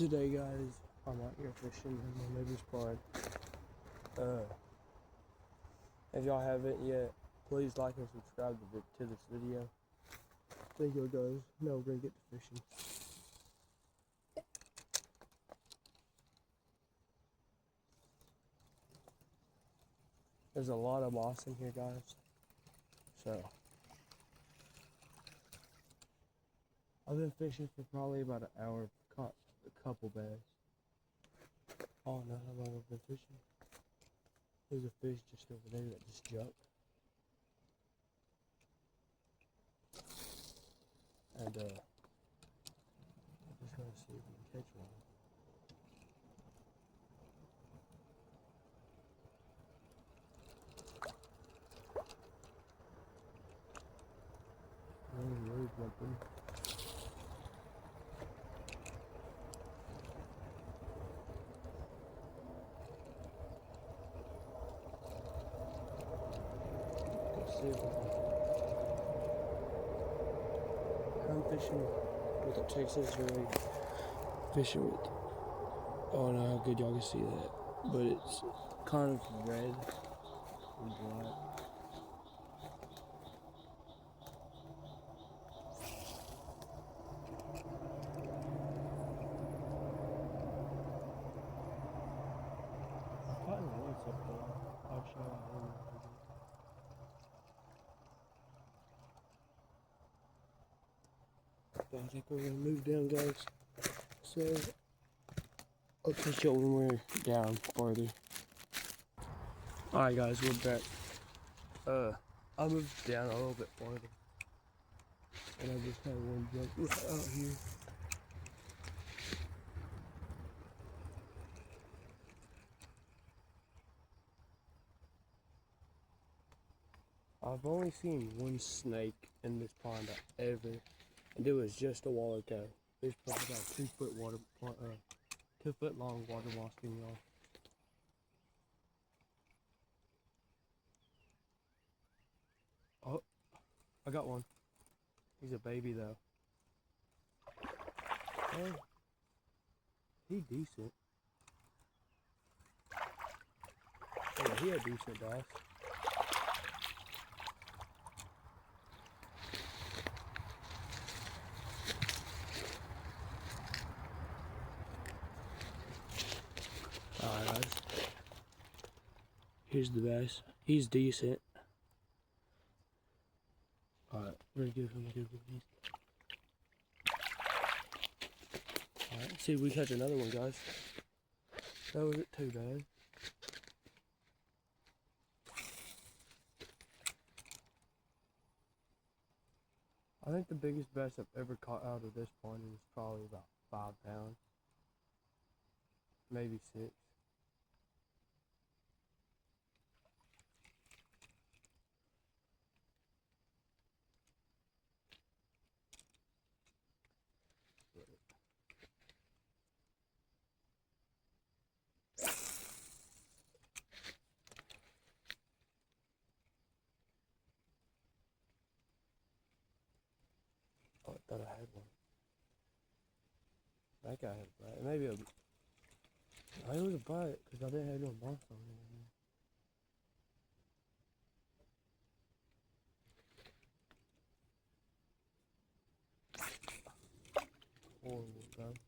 Today, guys, I'm out here fishing in my neighbor's pond. If y'all haven't yet, please like and subscribe to this video. Thank you, guys. Now we're gonna get to fishing. There's a lot of moss in here, guys. So I've been fishing for probably about an hour. Caught a couple bass. Oh no, how long I've been fishing? There's a fish just over there that just jumped. And I'm just gonna see if we can catch one. Really jumping. I'm fishing with a Texas rig. Fishing with, I don't know how good y'all can see that, but it's kind of red and black. I've caught in once up there. I'll show you. I think we're gonna move down, guys. So I'll catch you when we're down farther. Alright, guys, we're back. I moved down a little bit farther, and I just had one jump right out here. I've only seen one snake in this pond ever, and it was just a while ago. There's probably about 2 foot water, 2 foot long water moss in y'all. Oh, I got one. He's a baby though. Oh, he decent. Yeah, he a decent bass. Alright, guys. Here's the bass. He's decent. Alright, we're gonna give him a good release. Alright, see if we catch another one, guys. That wasn't too bad. I think the biggest bass I've ever caught out of this pond was probably about 5 pounds. Maybe 6. Oh, I thought I had one. That guy had a bite. Maybe a... I it was a bite because I didn't have no moss on it. Horrible, guys.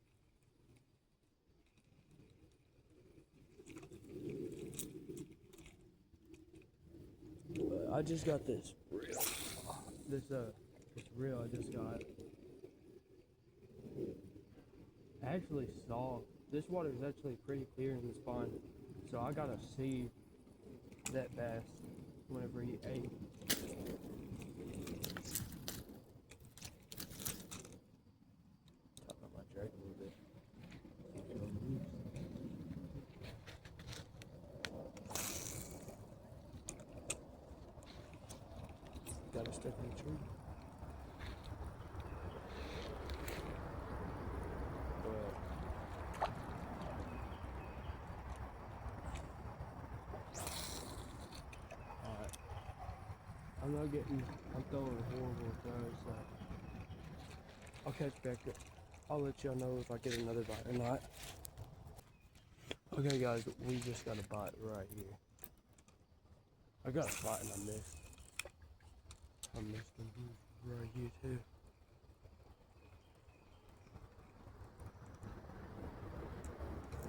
But I just got this reel. This reel I just got. Actually saw this water is actually pretty clear in this pond, so I gotta see that bass whenever he ate. Top up my drag a little bit. Gotta stick in the tree. I'm throwing horrible throws, so I'll catch back up. I'll let y'all know if I get another bite or not. Okay guys, we just got a bite right here. I got a bite and I missed. I missed him. He's right here too.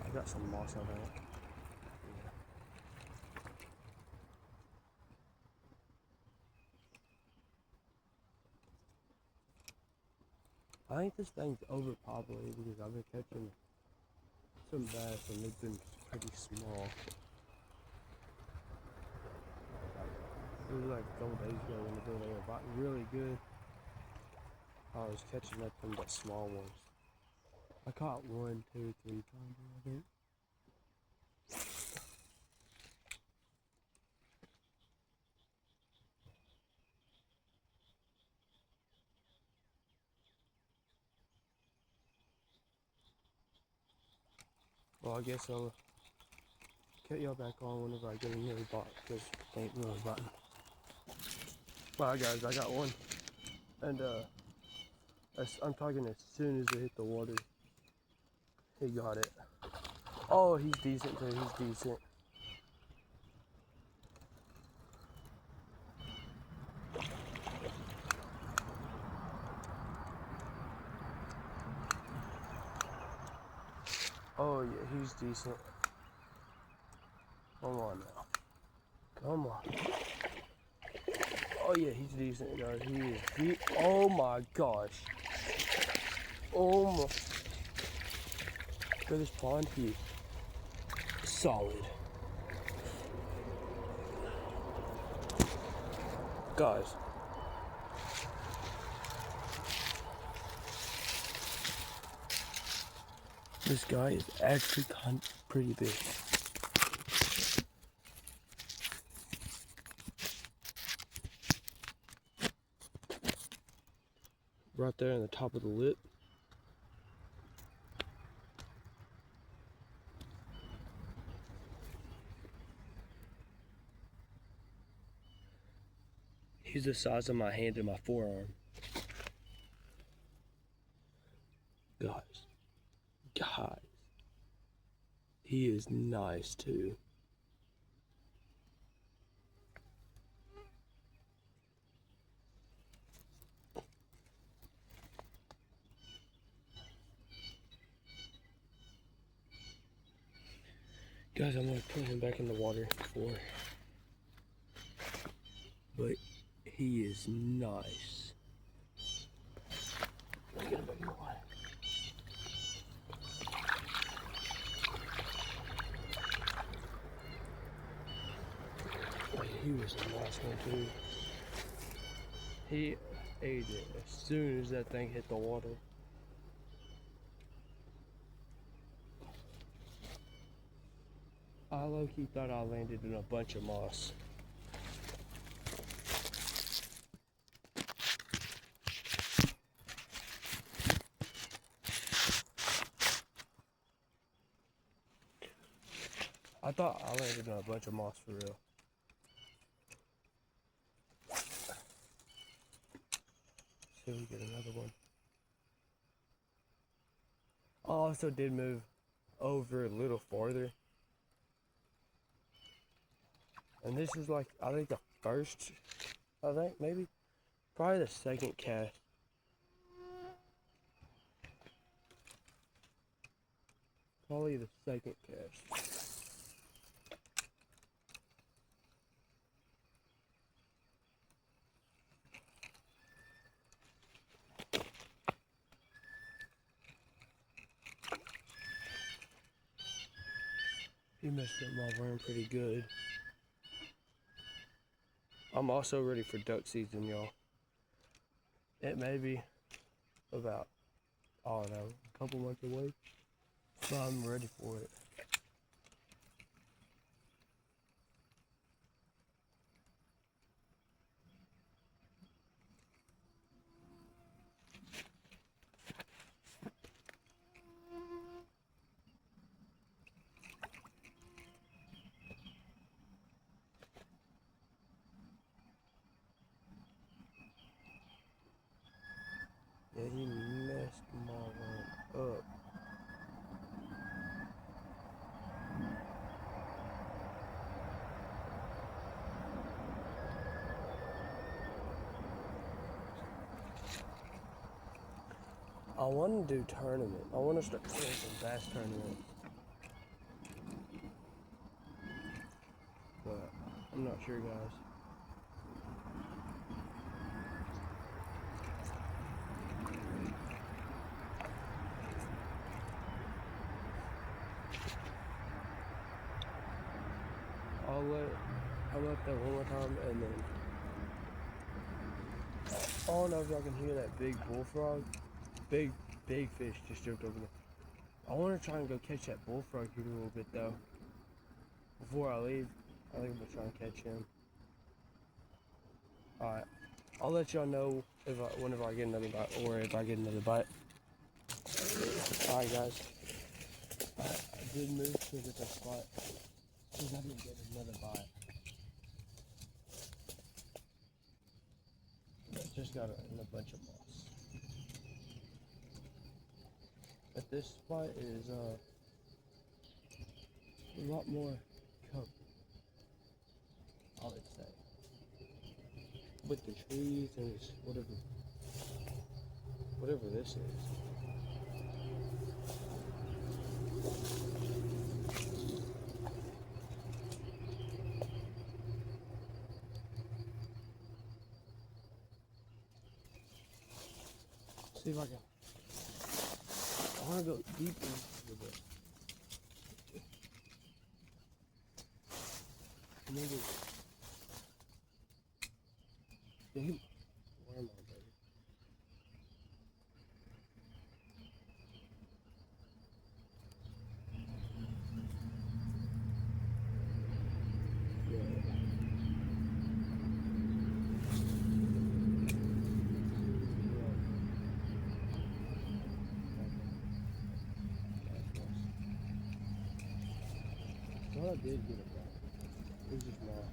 I got some moss on it. I think this thing's overpopulated because I've been catching some bass and they've been pretty small. It was like a couple days ago when they were biting really good. I was catching up from the small ones. I caught 1, 2, 3 times, I think. Well, I guess I'll get y'all back on whenever I get another bite because they ain't really biting. Bye guys, I got one. And I'm talking as soon as it hit the water. He got it. Oh, he's decent too, he's decent. Oh yeah, he's decent. Come on now. Come on. Oh yeah, he's decent, guys. He is. Oh my gosh. Oh my. Look at this pond here. Solid. Guys. This guy is actually pretty big. Right there on the top of the lip. He's the size of my hand and my forearm. Guys, he is nice too. Guys, I'm gonna put him back in the water but he is nice. Let me get him back in the water. He was a nice one too. He ate it as soon as that thing hit the water. I low-key thought I landed in a bunch of moss. I thought I landed in a bunch of moss for real. See if we get another one. I also did move over a little farther. And this is like, I think the first, maybe, probably the second cast. Probably the second cast. He messed up my worm pretty good. I'm also ready for duck season, y'all. It may be about, I don't know, a couple months away, but I'm ready for it. Yeah, he messed my worm I want to do tournament. I want to start doing some bass tournament. But I'm not sure, guys. I'll let that one more time, and then I don't know if y'all can hear that big bullfrog. Big fish just jumped over there. I want to try and go catch that bullfrog here a little bit though. Before I leave, I think I'm gonna try and catch him. Alright, I'll let y'all know whenever I get another bite, or if I get another bite. Alright guys, I did move to a different spot because I didn't get another bite. Just got a bunch of moss. But this spot is a lot more covered, I would say. With the trees and whatever this is. See if I can. I want to go deeper into the. Maybe. Damn. Where am I, baby? Well, I did get it right. It was just moss.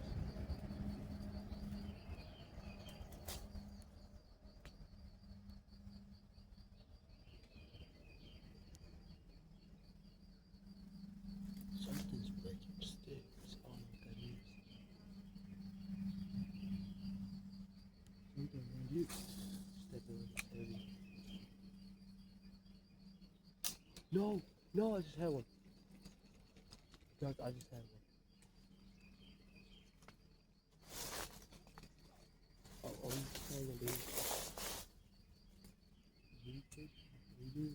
Something's breaking sticks. I don't know what that is. Something around you. Stepping a little heavy. No, I just had one. Doug, I just had one. Oh, I'm trying to do. We do.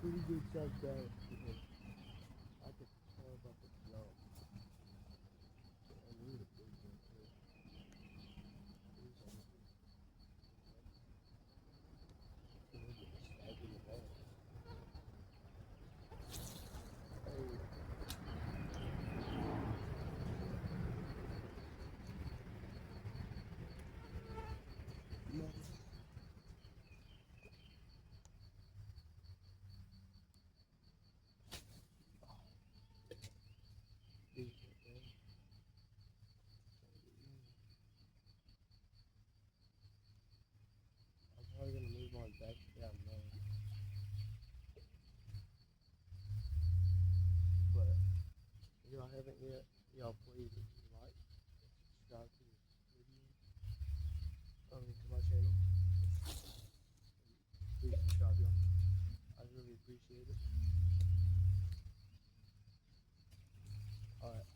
Pretty good sized guy. I could tell about the smell. I need a big one too. Stabbed in the back. I'm probably gonna move on back down there. But if y'all haven't yet, y'all please like, subscribe to this video. To my channel. Please subscribe, y'all. I really appreciate it. Alright.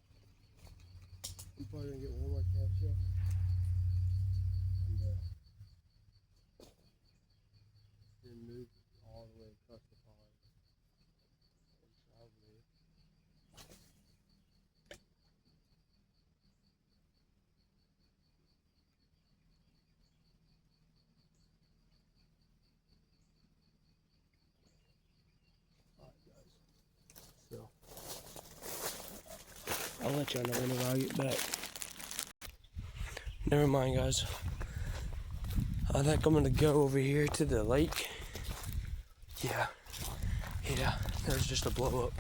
I'm probably gonna get one more cast shell. And then move all the way across the pond. And probably let y'all know whenever I get back. Never mind, guys. I think I'm gonna go over here to the lake. Yeah, there's just a blow up.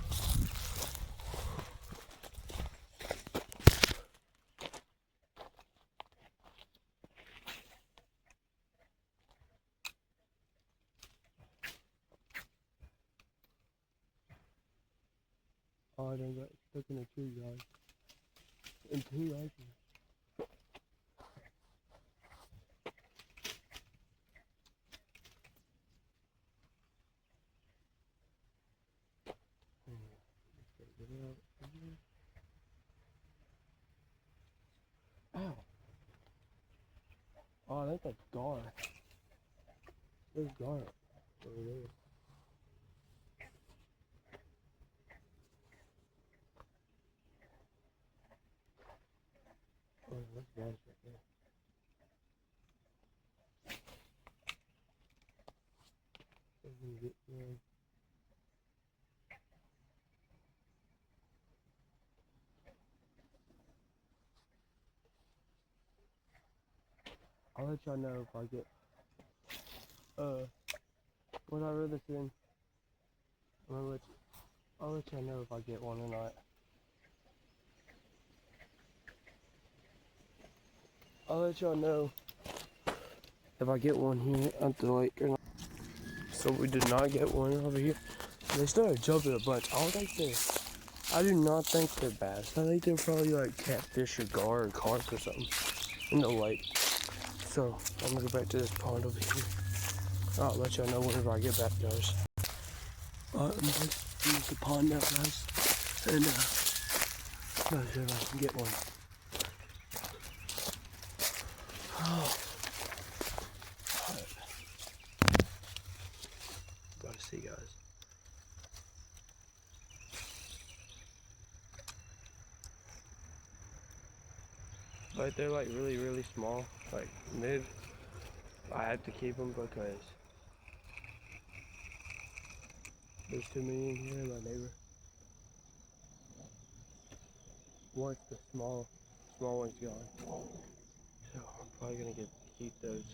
Oh, I done got stuck in a tree, guys. In 2 acres. Ow. Oh, I think that's Gar. There's Gar over there. Oh, that's Gar right there. I'll let y'all know if I get what I really think. I'll let y'all know if I get one or not. I'll let y'all know if I get one here at the lake or not. So we did not get one over here. They started jumping a bunch. I do not think they're bass. I think they're probably like catfish or gar or carp or something in the lake. So I'm gonna go back to this pond over here. I'll let y'all know whenever I get back, guys. I'm gonna use the pond now, guys. And not sure if I can get one. Oh. Gotta see, guys. But they're like really, really small, like mid. I have to keep them because there's too many in here. My neighbor wants the small ones gone. So I'm probably gonna keep those.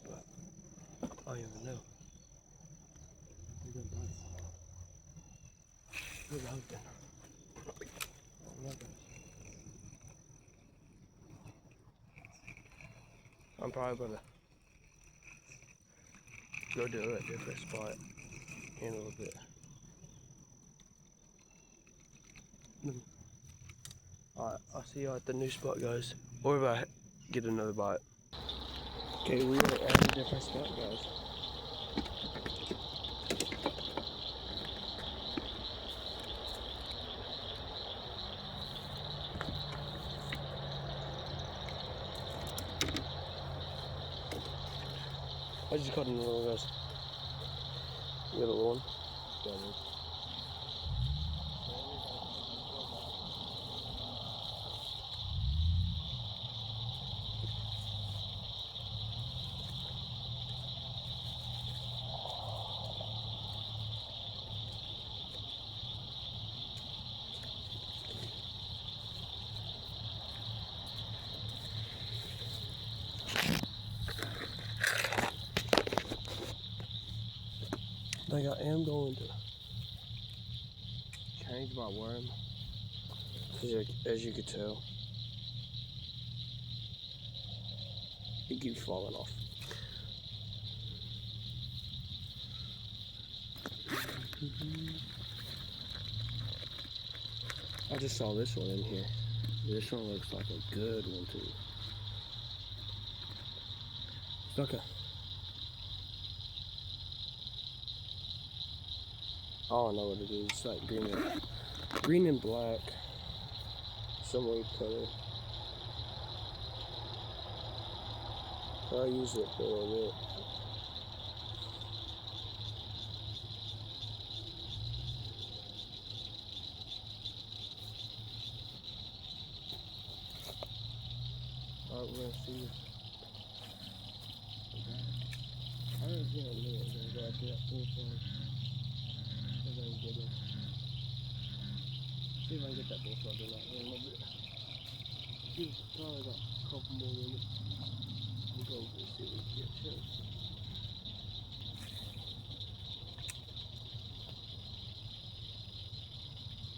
But I don't even know. Good husband. I'm probably gonna go to a different spot in a little bit. Alright, I'll see y'all at the new spot, guys. Or if I get another bite. Okay, we are at a different spot, guys. I just caught another one, guys. Little one. I think I am going to change my worm, as you could tell. It keeps falling off. I just saw this one in here. This one looks like a good one too. Okay. I don't know what it is. It's like green and black. Some weird color. I'll use it for a little bit. Alright, we're gonna see. I don't think I knew it was gonna go after that full farm. I gotta get it. See if I can get that bullfrog in that in a little bit. Give probably about a couple more minutes. We'll go over and see if we can get him.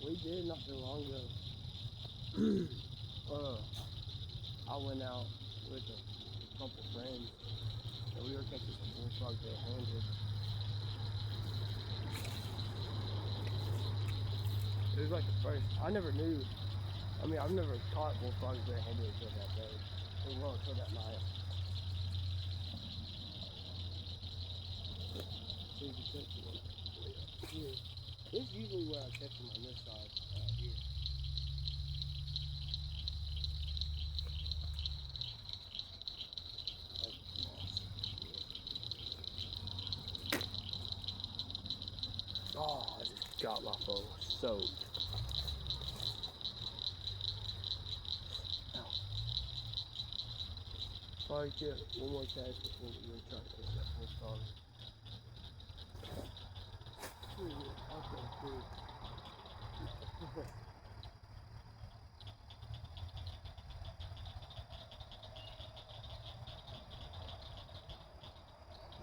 We did not too long ago. I went out with a couple friends and we were catching some bullfrogs red-handed. It was like the first. I never knew. I mean, I've never caught bullfrogs red-handed until that day. Well, until that night. See if you catch one. Here. This is usually where I catch them on this side, here. Oh, I just got my phone soaked. Ow. Probably get one more cast before we're going to try to catch that bullfrog. I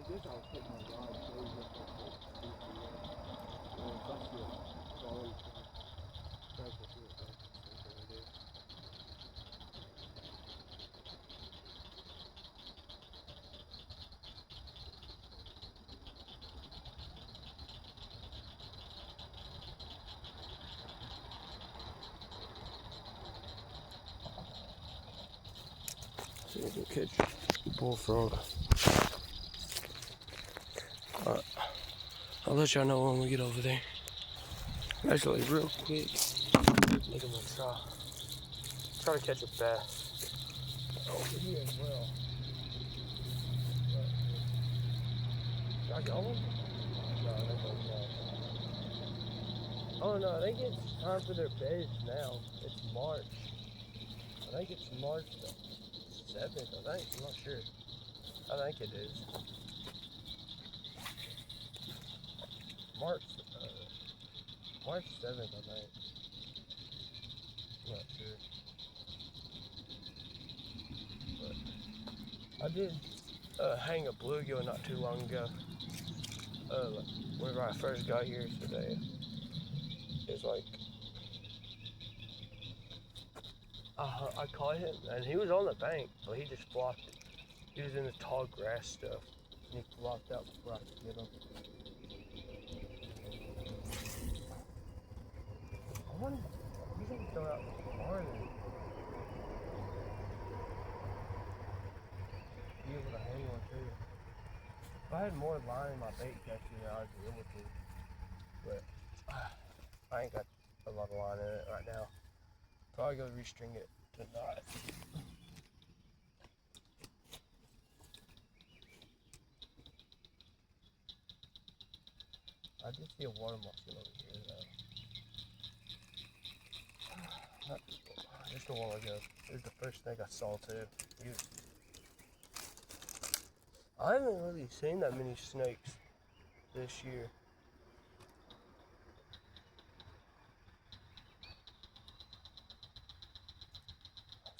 guess I'll put my rod close up like this. See if we can catch bullfrog. Alright, I'll let y'all know when we get over there. Actually, real quick, look at my try to catch a bass over here as well. Did I go one? No, they don't go. Oh no, I think it's time for their beds now. It's March. I think it's March 7th, I think. I'm not sure. I think it is. March 7th, I think. I'm not sure. But I did hang a bluegill not too long ago. Whenever I first got here today. It's like I caught him and he was on the bank, but he just flopped it. He was in the tall grass stuff and he flopped out before I could get him. I wonder, he's gonna throw out the morning. Be able to hang one too. If I had more line in my bait catcher, I'd be able to. But I ain't got a lot of line in it right now. Probably gonna restring it tonight. I did see a water mussel over here though. Just a while ago. It was the first thing I saw too. I haven't really seen that many snakes this year.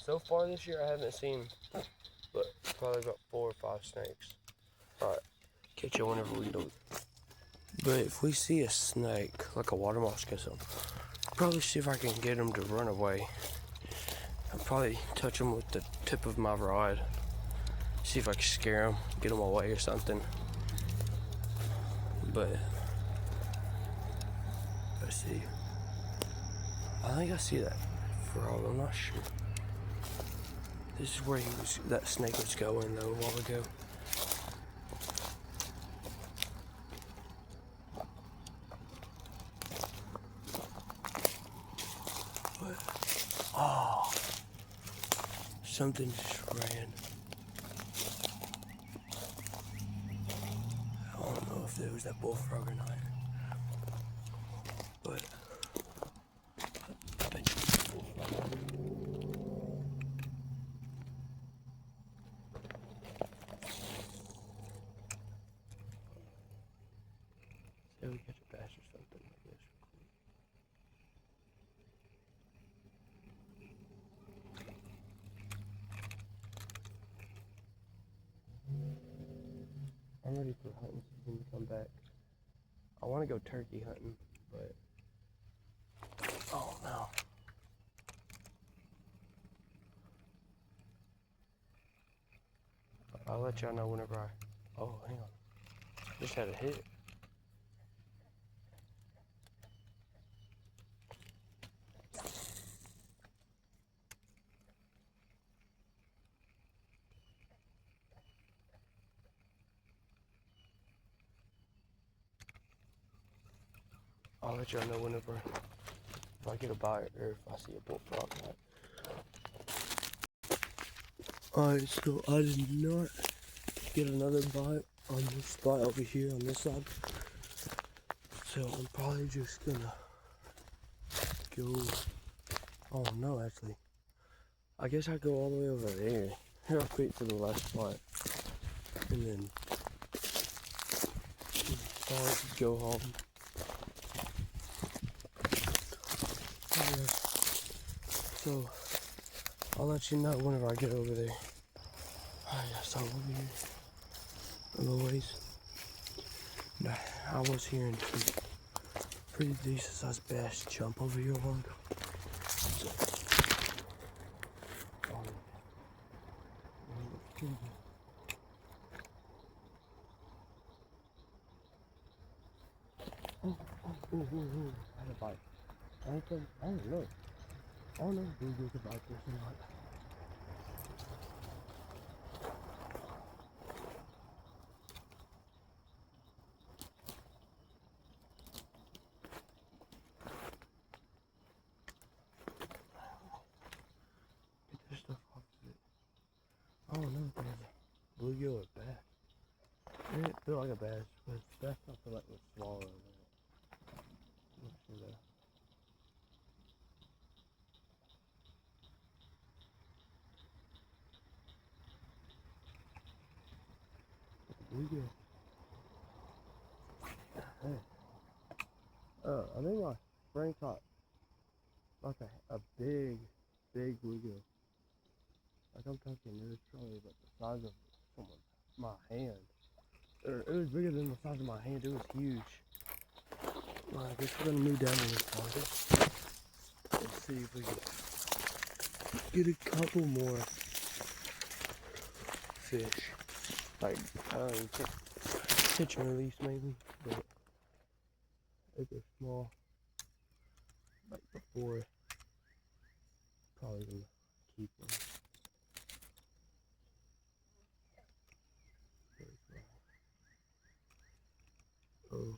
So far this year I haven't seen, but probably about 4 or 5 snakes. Alright, catch you whenever we do it. But if we see a snake, like a water mosquito or something, I'll probably see if I can get him to run away. I'll probably touch him with the tip of my rod. See if I can scare him, get him away or something. But let's see. I think I see that frog, I'm not sure. This is where that snake was going though a while ago. But, oh, something just ran. I don't know if it was that bullfrog or not. But I bet you it's a bullfrog. Say we catch a bass or something like this. want to go turkey hunting, but oh no. I'll let y'all know whenever I. Oh, hang on. Just had a hit. I'll let y'all know whenever if I get a bite or if I see a bullfrog. Alright, so I did not get another bite on this spot over here on this side. So I'm probably just gonna go. Oh no, actually. I guess I go all the way over there. Here, I'll wait for the last spot. And then I'll go home. Okay. So I'll let you know whenever I get over there. I guess I'll over here. A little ways. Nah, I was hearing some pretty decent sized bass jump over here a while ago. So, I had a bite. I don't know. I don't know if we get a bite this or not. Get this stuff off of it. I don't know if there's a bluegill or bass. It didn't feel like a bass, but bass I feel like was smaller than that. Look for that. Bluegill. Hey. I think my spring caught like a big bluegill. Like I'm talking, it was probably about the size of my hand. Or it was bigger than the size of my hand. It was huge. Well, I guess we're gonna move down a little farther and see if we can get a couple more fish. Like, catch and release maybe, but if they're small, like before, probably gonna keep them. Oh.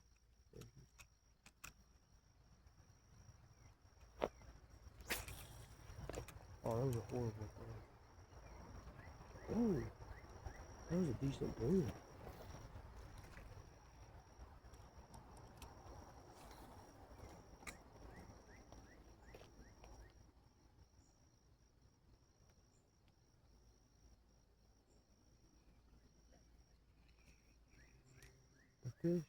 Oh, that was a horrible thing. Oh, that was a decent blue. The fish,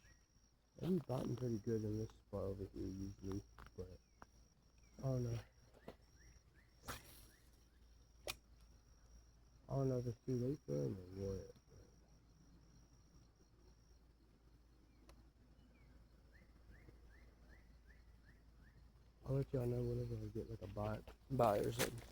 they be biting pretty good in this spot over here usually, but I don't know. I don't know if it's too late for them or what. I'll let y'all know whenever I get like a bite or something.